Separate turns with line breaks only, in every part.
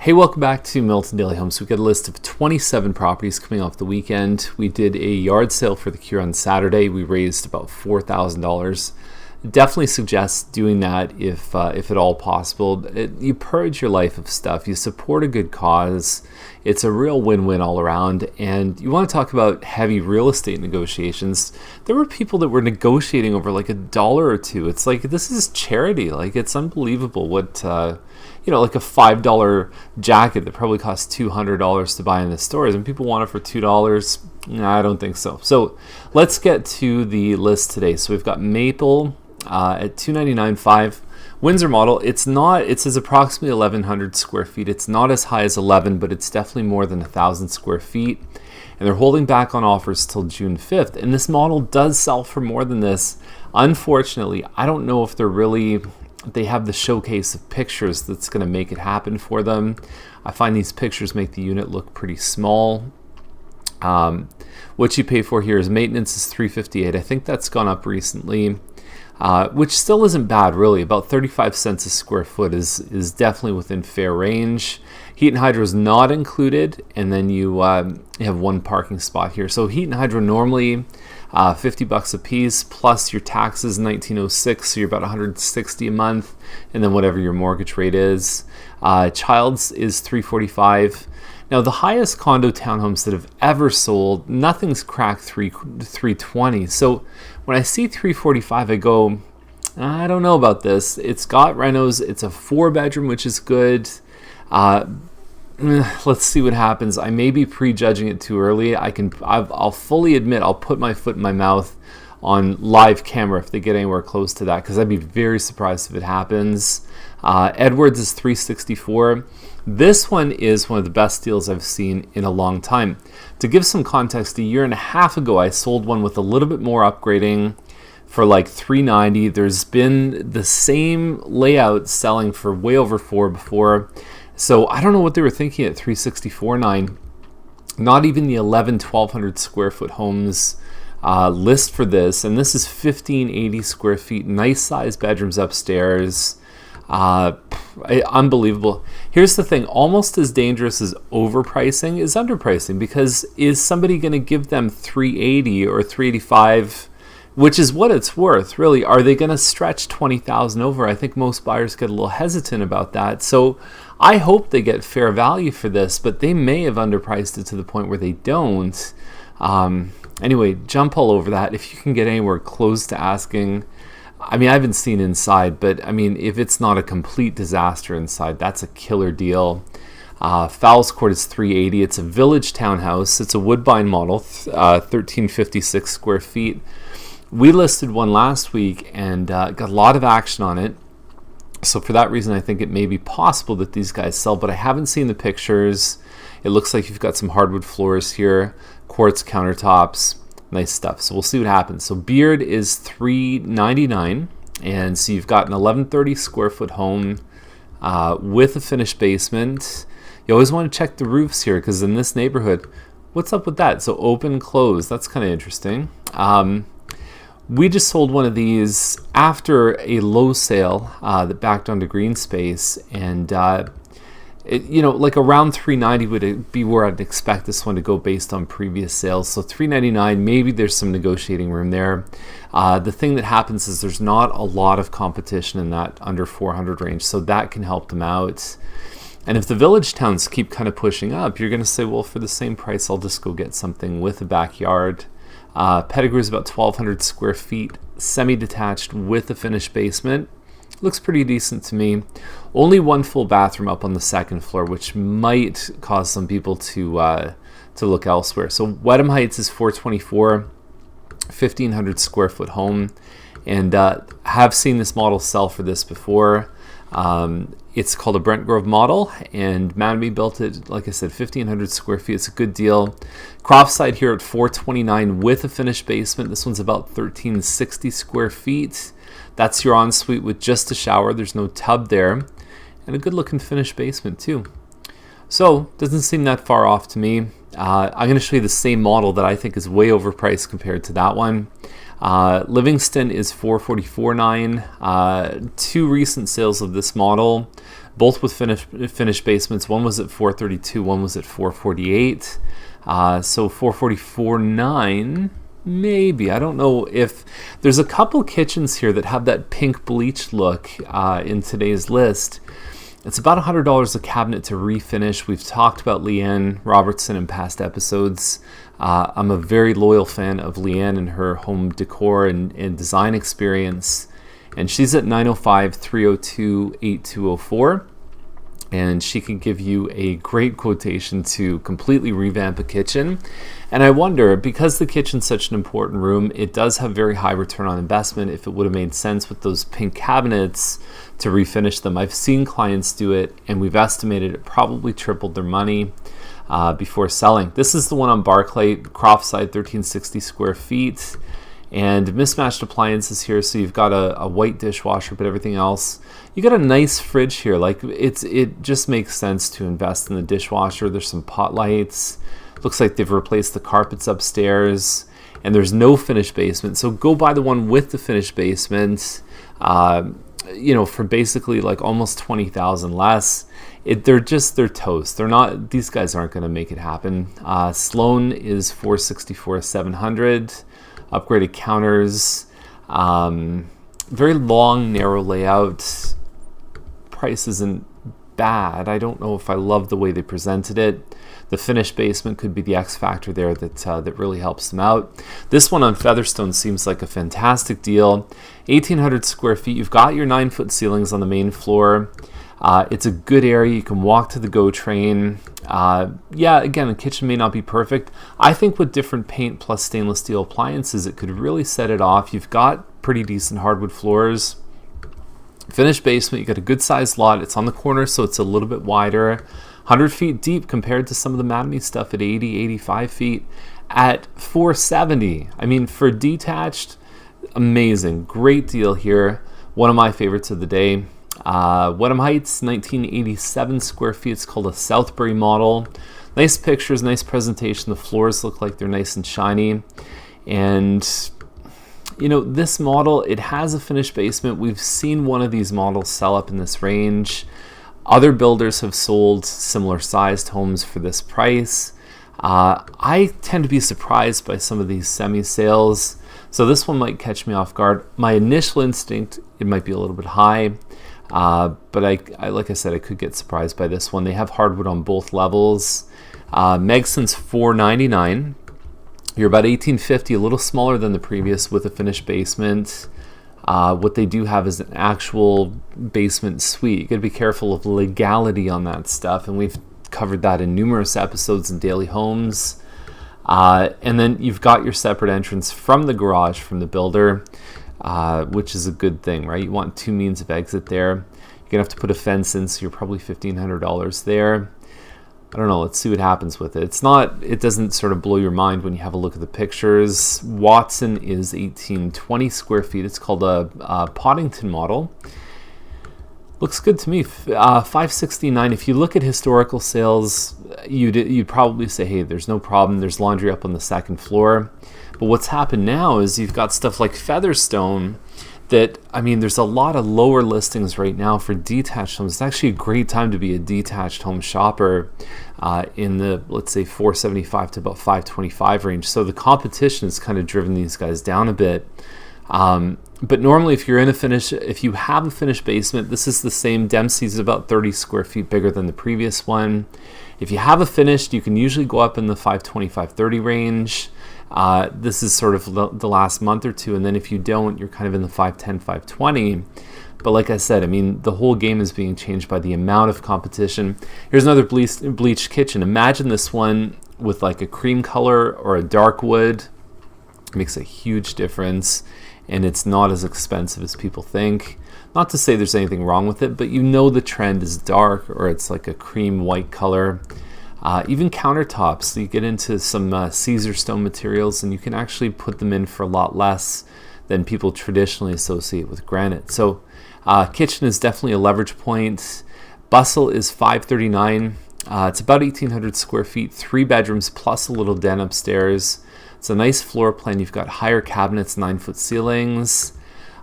Hey, welcome back to Milton Daily Homes. We've got a list of 27 properties coming off the weekend. We did a yard sale for the Cure on Saturday. We raised about $4,000. Definitely suggest doing that if at all possible. You purge your life of stuff. You support a good cause. It's a real win-win all around. And you want to talk about heavy real estate negotiations. There were people that were negotiating over like $1 or $2. It's like, this is charity. Like, it's unbelievable what, like a $5 jacket that probably costs $200 to buy in the stores, and people want it for $2. No, I don't think so. So let's get to the list today. So we've got Maple at $299.5. Windsor model. It says approximately 1,100 square feet. It's not as high as 11, but it's definitely more than 1,000 square feet. And they're holding back on offers till June 5th. And this model does sell for more than this. Unfortunately, I don't know if they have the showcase of pictures that's going to make it happen for them. I find these pictures make the unit look pretty small. What you pay for here is maintenance is $358. I think that's gone up recently, which still isn't bad really. About 35 cents a square foot is definitely within fair range. Heat and hydro is not included, and then you have one parking spot here. So heat and hydro normally $50 a piece, plus your taxes $19.06, so you're about $160 a month, and then whatever your mortgage rate is. Child's is $345. Now the highest condo townhomes that have ever sold, nothing's cracked $320. So when I see $345, I go, I don't know about this. It's got renos. It's a 4-bedroom, which is good. Let's see what happens. I may be prejudging it too early. I'll fully admit I'll put my foot in my mouth on live camera if they get anywhere close to that, because I'd be very surprised if it happens. Edwards is $364. This one is one of the best deals I've seen in a long time. To give some context, a year and a half ago I sold one with a little bit more upgrading for like $390. There's been the same layout selling for way over $4 before. So I don't know what they were thinking at $364.9. Not even the 1,100-1,200 square foot homes list for this, and this is 1,580 square feet, nice sized bedrooms upstairs. Unbelievable. Here's the thing, almost as dangerous as overpricing is underpricing, because is somebody going to give them $380 or $385? Which is what it's worth, really. Are they going to stretch $20,000 over? I think most buyers get a little hesitant about that. So I hope they get fair value for this, but they may have underpriced it to the point where they don't. Anyway, jump all over that. If you can get anywhere close to asking, I haven't seen inside, but if it's not a complete disaster inside, that's a killer deal. Fowles Court is $380. It's a village townhouse. It's a Woodbine model, 1,356 square feet. We listed one last week and got a lot of action on it. So for that reason, I think it may be possible that these guys sell, but I haven't seen the pictures. It looks like you've got some hardwood floors here, quartz countertops, nice stuff. So we'll see what happens. So Beard is $399, and so you've got an 1,130 square foot home with a finished basement. You always want to check the roofs here, because in this neighborhood, what's up with that? So open, close, that's kind of interesting. We just sold one of these after a low sale that backed onto green space, and like around $390 would be where I'd expect this one to go based on previous sales. So $399, maybe there's some negotiating room there. The thing that happens is there's not a lot of competition in that under 400 range, so that can help them out. And if the village towns keep kind of pushing up, you're going to say, well, for the same price, I'll just go get something with a backyard. Pettigrew is about 1,200 square feet, semi-detached with a finished basement. Looks pretty decent to me. Only one full bathroom up on the second floor, which might cause some people to look elsewhere. So Wedham Heights is $424, 1,500 square foot home, and have seen this model sell for this before. It's called a Brent Grove model, and Manby built it, like I said, 1,500 square feet. It's a good deal. Croftside here at $429 with a finished basement. This one's about 1,360 square feet. That's your ensuite with just a shower. There's no tub there, and a good looking finished basement too. So doesn't seem that far off to me. I'm going to show you the same model that I think is way overpriced compared to that one. Livingston is $444.9. Two recent sales of this model. both with finished basements. One was at $432, one was at $448. So $444.9, maybe. I don't know if there's a couple kitchens here that have that pink bleach look in today's list. It's about $100 a cabinet to refinish. We've talked about Liane Robertson in past episodes. I'm a very loyal fan of Liane and her home decor and design experience. And she's at 905-302-8204. And she can give you a great quotation to completely revamp a kitchen. And I wonder, because the kitchen's such an important room, it does have very high return on investment, if it would have made sense with those pink cabinets to refinish them. I've seen clients do it, and we've estimated it probably tripled their money before selling. This is the one on Barclay, Croft side, 1360 square feet. And mismatched appliances here, so you've got a white dishwasher, but everything else. You got a nice fridge here. Like it just makes sense to invest in the dishwasher. There's some pot lights. Looks like they've replaced the carpets upstairs, and there's no finished basement. So go buy the one with the finished basement. For basically like almost $20,000 less. They're toast. These guys aren't going to make it happen. Sloan is $464,700. Upgraded counters, very long, narrow layout. Price isn't bad. I don't know if I love the way they presented it. The finished basement could be the X factor there that really helps them out. This one on Featherstone seems like a fantastic deal. 1,800 square feet. You've got your 9-foot ceilings on the main floor. It's a good area. You can walk to the GO train. Again, the kitchen may not be perfect. I think with different paint plus stainless steel appliances, it could really set it off. You've got pretty decent hardwood floors. Finished basement, you got a good sized lot. It's on the corner, so it's a little bit wider. 100 feet deep compared to some of the Mattamy stuff at 80, 85 feet at $470. I mean, for detached, amazing. Great deal here. One of my favorites of the day. Wenham Heights, 1987 square feet. It's called a Southbury model. Nice pictures, nice presentation. The floors look like they're nice and shiny. And, this model, it has a finished basement. We've seen one of these models sell up in this range. Other builders have sold similar sized homes for this price. I tend to be surprised by some of these semi-sales. So this one might catch me off guard. My initial instinct, it might be a little bit high. But I like I said, I could get surprised by this one. They have hardwood on both levels. Megson's $499. You're about $1,850, a little smaller than the previous with a finished basement. What they do have is an actual basement suite. You got to be careful of legality on that stuff, and we've covered that in numerous episodes in Daily Homes. And then you've got your separate entrance from the garage from the builder. Which is a good thing, right? You want two means of exit there. You're gonna have to put a fence in, so you're probably $1,500 there. I don't know. Let's see what happens with it. It doesn't sort of blow your mind when you have a look at the pictures. Watson is 1,820 square feet. It's called a Poddington model. Looks good to me. $569. If you look at historical sales, you'd probably say, hey, there's no problem. There's laundry up on the second floor. But what's happened now is you've got stuff like Featherstone that, there's a lot of lower listings right now for detached homes. It's actually a great time to be a detached home shopper in the, let's say, $475 to about $525 range. So the competition has kind of driven these guys down a bit. But normally if you have a finished basement, this is the same. Dempsey's about 30 square feet bigger than the previous one. If you have a finished, you can usually go up in the $520, $530 range. This is sort of the last month or two, and then if you don't, you're kind of in the $510, $520. But like I said, the whole game is being changed by the amount of competition. Here's another bleached kitchen. Imagine this one with like a cream color or a dark wood. It makes a huge difference, and it's not as expensive as people think. Not to say there's anything wrong with it, but the trend is dark or it's like a cream white color. Even countertops, so you get into some Caesar stone materials, and you can actually put them in for a lot less than people traditionally associate with granite. So kitchen is definitely a leverage point. Bustle is $539. It's about 1,800 square feet, 3 bedrooms plus a little den upstairs. It's a nice floor plan. You've got higher cabinets, 9-foot ceilings.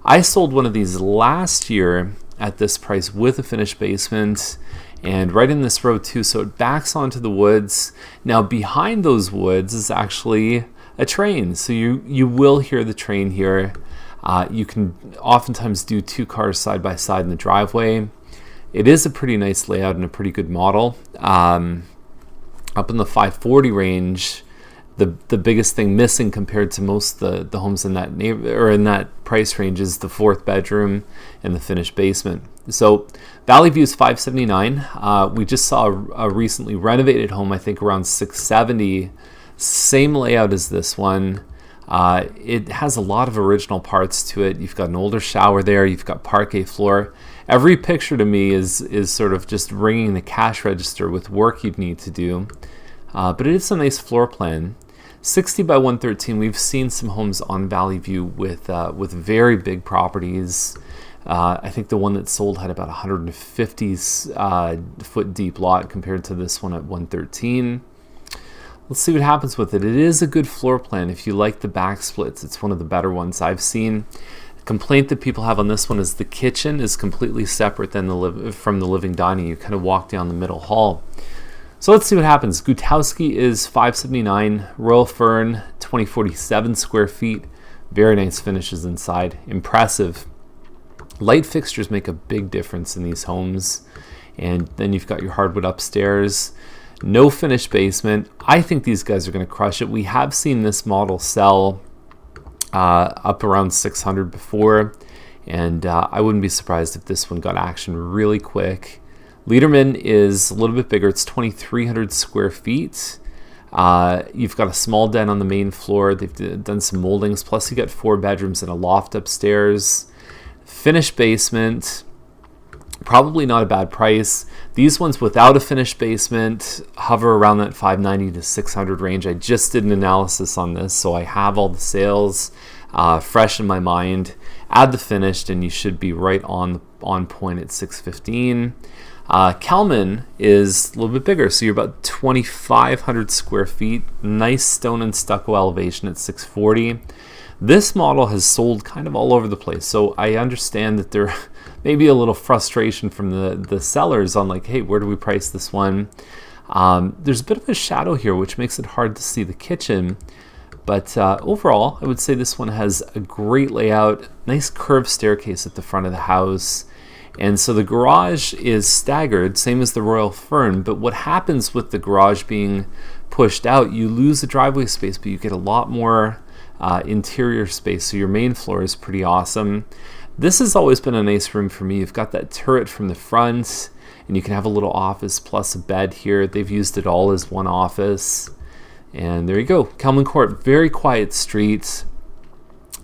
I sold one of these last year at this price with a finished basement, and right in this road too, so it backs onto the woods. Now behind those woods is actually a train, so you will hear the train here. You can oftentimes do 2 cars side by side in the driveway. It is a pretty nice layout and a pretty good model. Up in the 540 range, the biggest thing missing compared to most the homes in that in that price range is the 4th bedroom and the finished basement. So Valley View is $579. We just saw a recently renovated home, I think around $670. Same layout as this one. It has a lot of original parts to it. You've got an older shower there. You've got parquet floor. Every picture to me is sort of just ringing the cash register with work you'd need to do. But it is a nice floor plan. 60 by 113. We've seen some homes on Valley View with very big properties. I think the one that sold had about 150 foot deep lot compared to this one at 113. Let's see what happens with it. It is a good floor plan. If you like the back splits, it's one of the better ones I've seen. The complaint that people have on this one is the kitchen is completely separate from the living dining. You kind of walk down the middle hall. So let's see what happens. Gutowski is $579. Royal Fern, 2047 square feet. Very nice finishes inside. Impressive. Light fixtures make a big difference in these homes. And then you've got your hardwood upstairs. No finished basement. I think these guys are going to crush it. We have seen this model sell up around 600 before. And I wouldn't be surprised if this one got action really quick. Liederman is a little bit bigger. It's 2,300 square feet. You've got a small den on the main floor. They've done some moldings. Plus, you got 4 bedrooms and a loft upstairs. Finished basement. Probably not a bad price. These ones without a finished basement hover around that 590 to 600 range. I just did an analysis on this, so I have all the sales fresh in my mind. Add the finished, and you should be right on point at 615. Kelman is a little bit bigger, so you're about 2,500 square feet. Nice stone and stucco elevation at 640. This model has sold kind of all over the place, so I understand that there may be a little frustration from the sellers on like, hey, where do we price this one? There's a bit of a shadow here, which makes it hard to see the kitchen. But overall, I would say this one has a great layout, nice curved staircase at the front of the house. And so the garage is staggered, same as the Royal Fern, but what happens with the garage being pushed out, you lose the driveway space, but you get a lot more interior space, so your main floor is pretty awesome. This has always been a nice room for me. You've got that turret from the front, and you can have a little office plus a bed here. They've used it all as one office. And there you go, Kelman Court, very quiet street.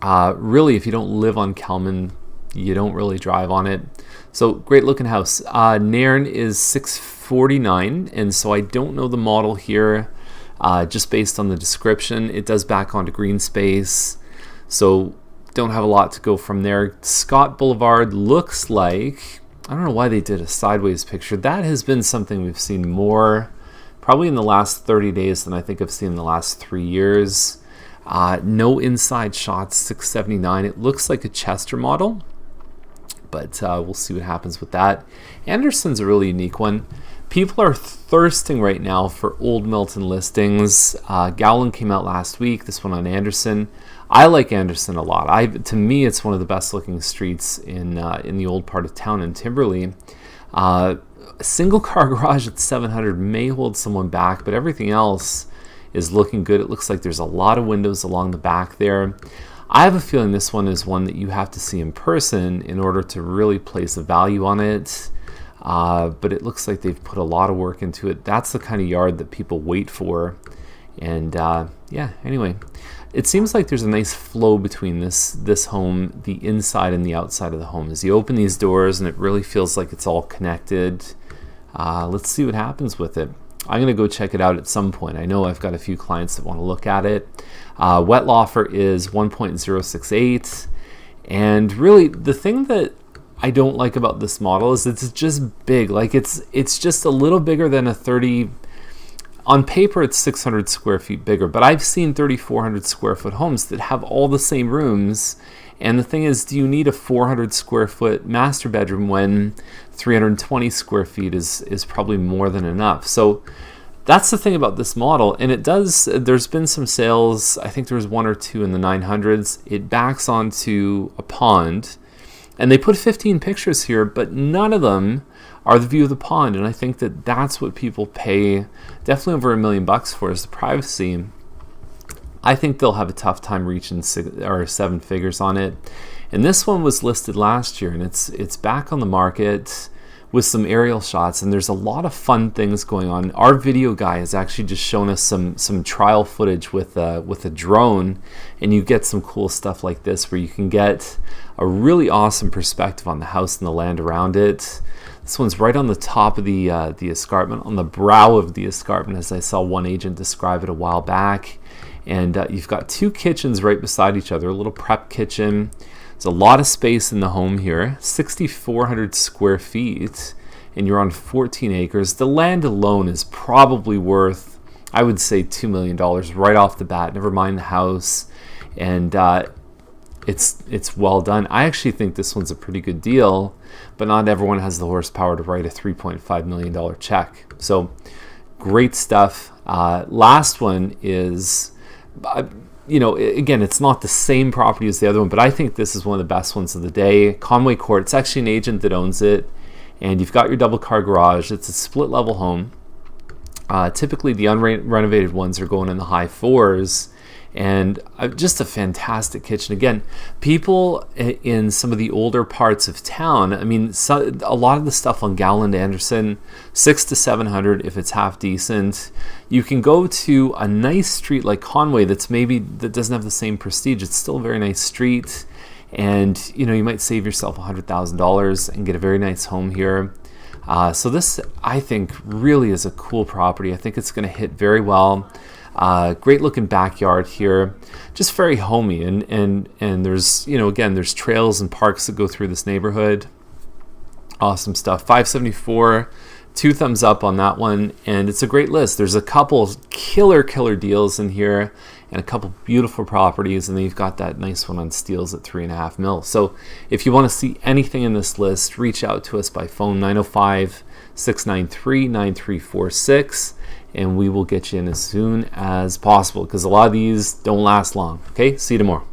Really, if you don't live on Kelman, you don't really drive on it. So great looking house. Nairn is $649, and so I don't know the model here. Just based on the description, it does back onto green space, so don't have a lot to go from there. Scott Boulevard looks like, I don't know why they did a sideways picture. That has been something we've seen more probably in the last 30 days than I think I've seen in the last 3 years. No inside shots, $679. It looks like a Chester model, but we'll see what happens with that. Anderson's a really unique one. People are thirsting right now for old Milton listings. Gowland came out last week, this one on Anderson. I like Anderson a lot. To me, it's one of the best looking streets in the old part of town in Timberley. A single car garage at 700 may hold someone back, but everything else is looking good. It looks like there's a lot of windows along the back there. I have a feeling this one is one that you have to see in person in order to really place a value on it. But it looks like they've put a lot of work into it. That's the kind of yard that people wait for. And yeah, anyway, it seems like there's a nice flow between this home, the inside and the outside of the home. As you open these doors, and it really feels like it's all connected. Let's see what happens with it. I'm going to go check it out at some point. I know I've got a few clients that want to look at it. Wettlaufer is 1.068. And really, the thing that I don't like about this model is it's just big. Like it's just a little bigger than a 30 On paper, it's 600 square feet bigger, but I've seen 3,400 square foot homes that have all the same rooms. And the thing is, do you need a 400 square foot master bedroom when 320 square feet is probably more than enough? So that's the thing about this model. And there's been some sales. I think there was 1 or 2 in the 900s. It backs onto a pond, and they put 15 pictures here, but none of them are the view of the pond. And I think that's what people pay definitely over $1 million for, is the privacy. I think they'll have a tough time reaching 7 figures on it. And this one was listed last year, and it's back on the market with some aerial shots, and there's a lot of fun things going on. Our video guy has actually just shown us some trial footage with a drone, and you get some cool stuff like this where you can get a really awesome perspective on the house and the land around it. This one's right on the top of the escarpment, on the brow of the escarpment, as I saw one agent describe it a while back. And you've got 2 kitchens right beside each other, a little prep kitchen. There's a lot of space in the home here, 6,400 square feet, and you're on 14 acres. The land alone is probably worth, I would say, $2 million right off the bat, never mind the house. And it's well done. I actually think this one's a pretty good deal, but not everyone has the horsepower to write a $3.5 million check. So great stuff. Last one is, again, it's not the same property as the other one, but I think this is one of the best ones of the day. Conway Court. It's actually an agent that owns it, and you've got your double car garage. It's a split level home. Typically the unrenovated ones are going in the high 4s, and just a fantastic kitchen. Again, people in some of the older parts of town, I mean, a lot of the stuff on Gowland Anderson, 600 to 700 if it's half decent. You can go to a nice street like Conway that doesn't have the same prestige. It's still a very nice street, and you might save yourself $100,000 and get a very nice home here. So this, I think, really is a cool property. I think it's going to hit very well. Great looking backyard here, just very homey, and there's again, there's trails and parks that go through this neighborhood. Awesome stuff. 574, 2 thumbs up on that one, and it's a great list. There's a couple killer deals in here, and a couple beautiful properties, and then you've got that nice one on Steeles at $3.5 million. So if you want to see anything in this list, reach out to us by phone, 905-693-9346. and we will get you in as soon as possible, because a lot of these don't last long. Okay, see you tomorrow.